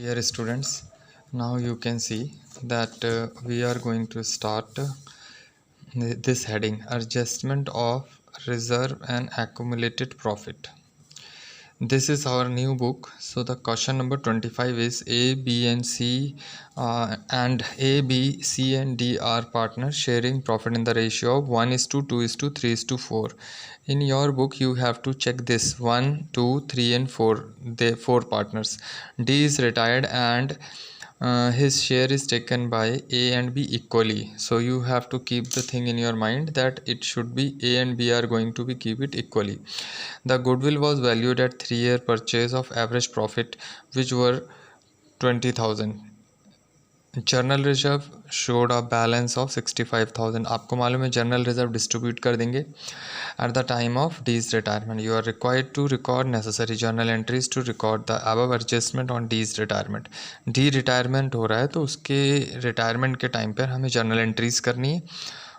Dear students, now you can see that we are going to start this heading, adjustment of reserve and accumulated profit. This is our new book. So the question number 25 is A, B and C and A, B, C and D are partners sharing profit in the ratio of 1:2, 3:4. In your book you have to check this 1, 2, 3 and 4. They 4 partners. D is retired and his share is taken by A and B equally. So you have to keep the thing in your mind that it should be A and B are going to be keep it equally. The goodwill was valued at 3-year purchase of average profit which were 20,000. General reserve showed a balance of 65,000. आपको मालूम है general reserve distribute कर देंगे at the time of D's retirement. You are required to record necessary journal entries to record the above adjustment on D's retirement. D retirement हो रहा है तो उसके रिटायरमेंट के टाइम पर हमें जर्नल एंट्रीज करनी है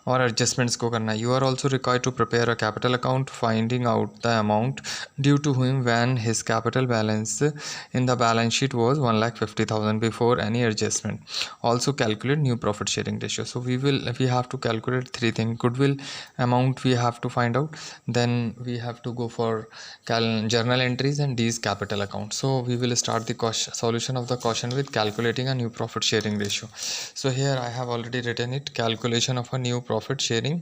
और एडजस्टमेंट्स को करना है. You are also required to prepare a capital account finding out the amount due to him when his capital balance in the balance sheet was 1,50,000 before any adjustment. Also calculate new profit sharing ratio. So we have to calculate three things. Goodwill amount we have to find out, then we have to go for journal entries and these capital accounts. So we will start the solution of the question with calculating a new profit sharing ratio. So here I have already written it, calculation of a new profit sharing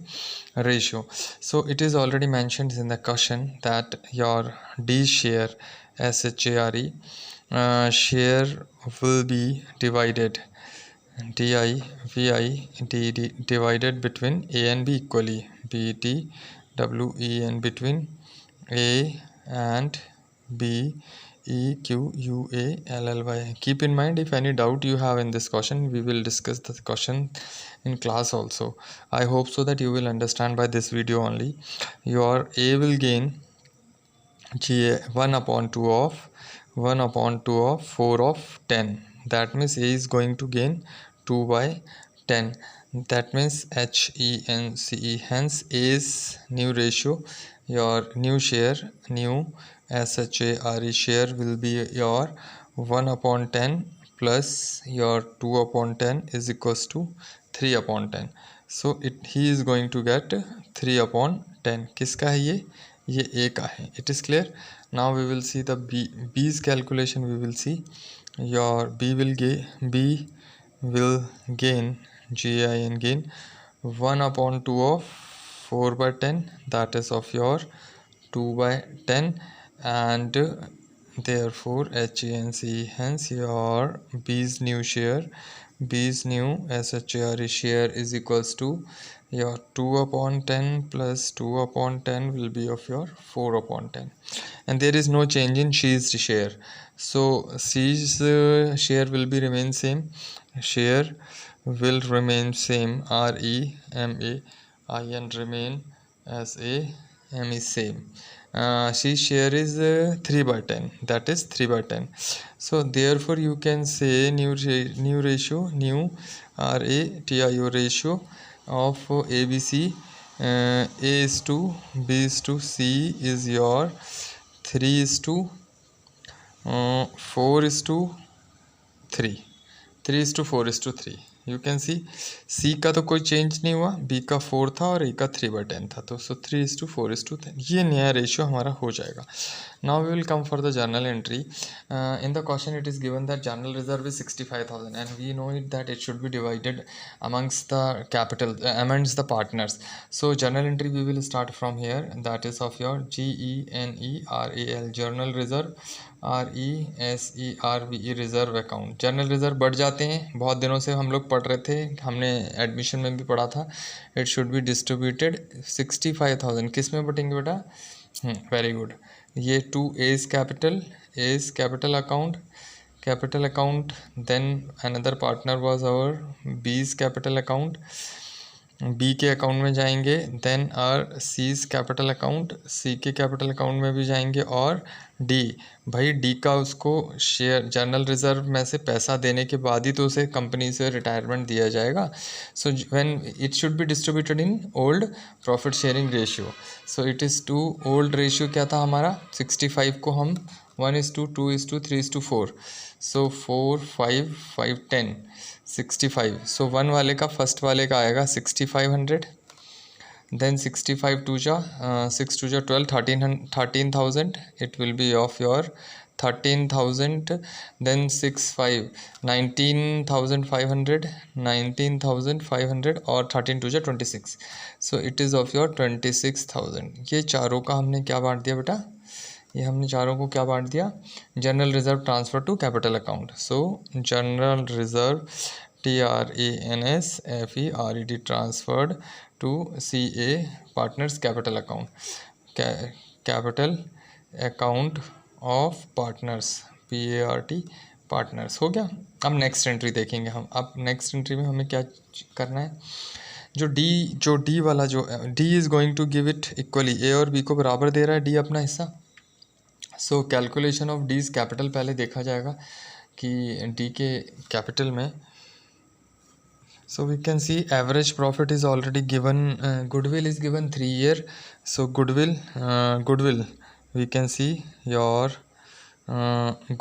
ratio. So it is already mentioned in the question that your D share SHARE share will be divided DI divided between A and B equally. BTWE and between A and B EQUALLY. Keep in mind, if any doubt you have in this question, we will discuss the question in class also. I hope so that you will understand by this video only. Your A will gain GA 1/2 of 1/2 of 4 of 10. That means A is going to gain 2/10. That means HENCE. Hence A's new ratio, your new share, new SHARE share will be your 1/10 plus your 2/10 is equals to 3/10. So he is going to get 3/10. किसका है ये A का है. It is clear. Now we will see the B's calculation. We will see your B will gain GAIN gain 1/2 of 4/10, that is of your 2/10, and therefore HENCE. Hence your B's new share, B's new SHARE share is equals to your 2/10 plus 2/10 will be of your 4/10, and there is no change in C's share. So C's share will be remain same. Share will remain same. REMAIN remain as a M is same. C's share is 3/10. That is 3/10. So therefore you can say new ratio, new RATIO ratio of ABC. A is to B is to C is your 3:4:3. 3:4:3. You can see. C का तो कोई change नहीं हुआ, B का 4 था और ए का 3/10 था. तो 3:4:10 ये नया रेशियो हमारा हो जाएगा. Now we will come for the journal entry. In the question it is given that general reserve is 65,000 and we know it that it should be divided amongst the partners. So journal entry we will start from here, that is of your GENERAL journal reserve, RESERVE reserve account. Journal reserve बढ़ जाते हैं, बहुत दिनों से हम लोग पढ़ रहे थे, हमने एडमिशन में भी पढ़ा था. इट शुड बी डिस्ट्रीब्यूटेड 65,000 किस में बटेंगे बेटा? Very good. ये to A's capital account. Then another partner was our B's capital account. B के अकाउंट में जाएंगे. Then are C's capital account, C के कैपिटल अकाउंट में भी जाएंगे. और डी, भाई डी का उसको शेयर जर्नल रिजर्व में से पैसा देने के बाद ही तो उसे कंपनी से रिटायरमेंट दिया जाएगा. So when it should be distributed in old profit sharing ratio. So it is to old ratio क्या था हमारा? 65 को हम 1:2:3:4. सो 4 5 5 10 65. सो 1 वाले का फर्स्ट वाले का आएगा 6500. Then 65 2 ja 6 2 ja 12 13,000. It will be of your 13,000. Then 6 5 19,500 19,500 और 13 2 ja 26. So it is of your 26,000. ये चारों का हमने क्या बांट दिया बेटा? ये हमने चारों को क्या बांट दिया? General reserve transfer to capital account. So general reserve TRANSFERED transferred to CA partners capital account. Capital account of partners PART partners. हो गया. अब नेक्स्ट एंट्री देखेंगे हम. अब नेक्स्ट एंट्री में हमें क्या करना है? जो डी वाला जो D is going to give it equally. A और B को बराबर दे रहा है D अपना हिस्सा. So calculation of D's capital पहले देखा जाएगा कि डी के कैपिटल में. So we can see average profit is already given. Goodwill is given 3 year. So goodwill we can see your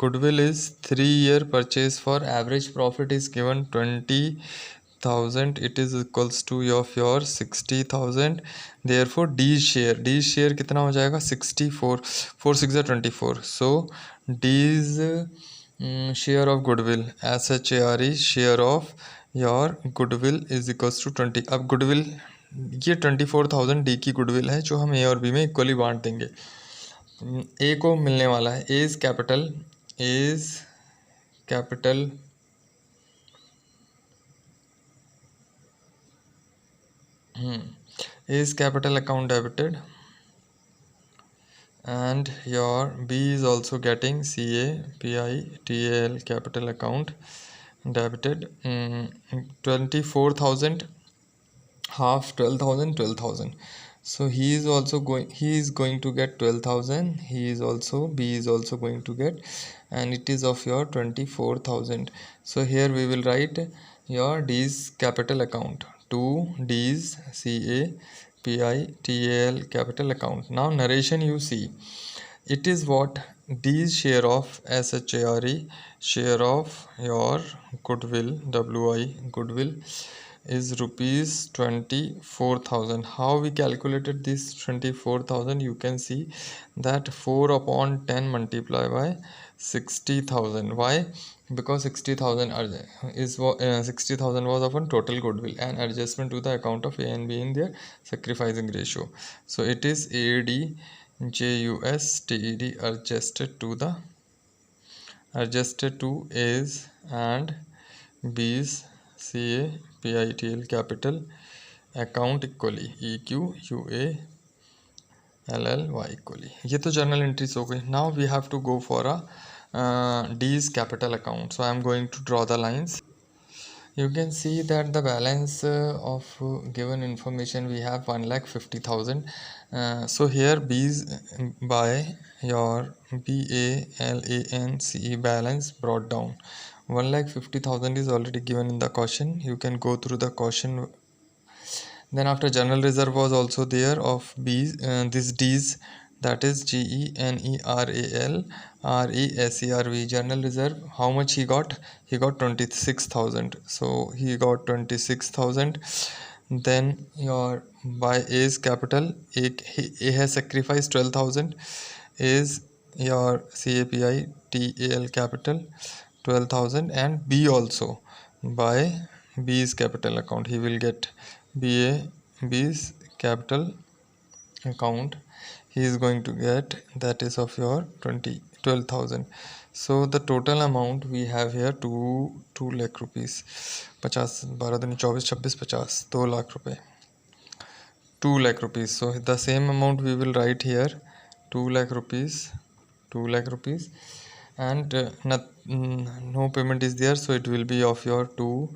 goodwill is 3 year purchase for average profit is given 20,000. It is equals to of your 60,000. therefore D share कितना हो जाएगा? 64. 4 6 are 24. so D's share of goodwill SHARE share of your goodwill is equals to 20. अब goodwill ये 24,000 D की goodwill है जो हम A और B में इक्वली बांट देंगे. ए को मिलने वाला है as capital account debited and your B is also getting CA PI TAL capital account debited. 24,000 half 12,000. So he is going to get 12,000. B is also going to get, and it is of your 24,000. so here we will write your D's capital account. 2 D's CA PI TAL capital account. Now narration you see, it is what D's share of SHARE share of your goodwill WI goodwill is rupees 24,000. How we calculated this 24,000? You can see that 4 upon 10 multiplied by 60,000. Why? Because 60,000 60,000 was of a total goodwill and adjustment to the account of A and B in their sacrificing ratio. So it is ADJUSTED adjusted to A's and B's CA PITL capital account equally EQUALLY equally. ये तो journal entries हो गई. Now we have to go for a D's capital account. So I am going to draw the lines. You can see that the balance of given information we have 1,50,000. So here B's by your BALANCE balance brought down. 1,50,000 is already given in the question. You can go through the question. Then after general reserve was also there of B's, this D's, that is GENERAL RESERV general reserve. How much he got? He got 26,000. so he got 26,000. then your by A's capital, A has sacrificed 12,000. is your CAPI TAL capital 12,000, and B also by B's capital account he will get B's capital account he is going to get, that is of your 12,000. so the total amount we have here 2 lakh rupees. 50 12 दिन 24 26 50 2 लाख रुपए 2 lakh rupees. so the same amount we will write here 2 lakh rupees and no payment is there, so it will be of your 2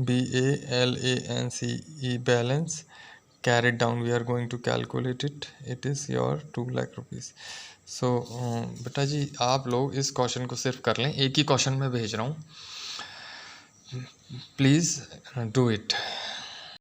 BALANCE balance carried down. We are going to calculate it. It is your 2 lakh rupees. so बेटा जी आप लोग इस question को सिर्फ कर लें. एक ही question में भेज रहा हूँ, प्लीज़ डू इट.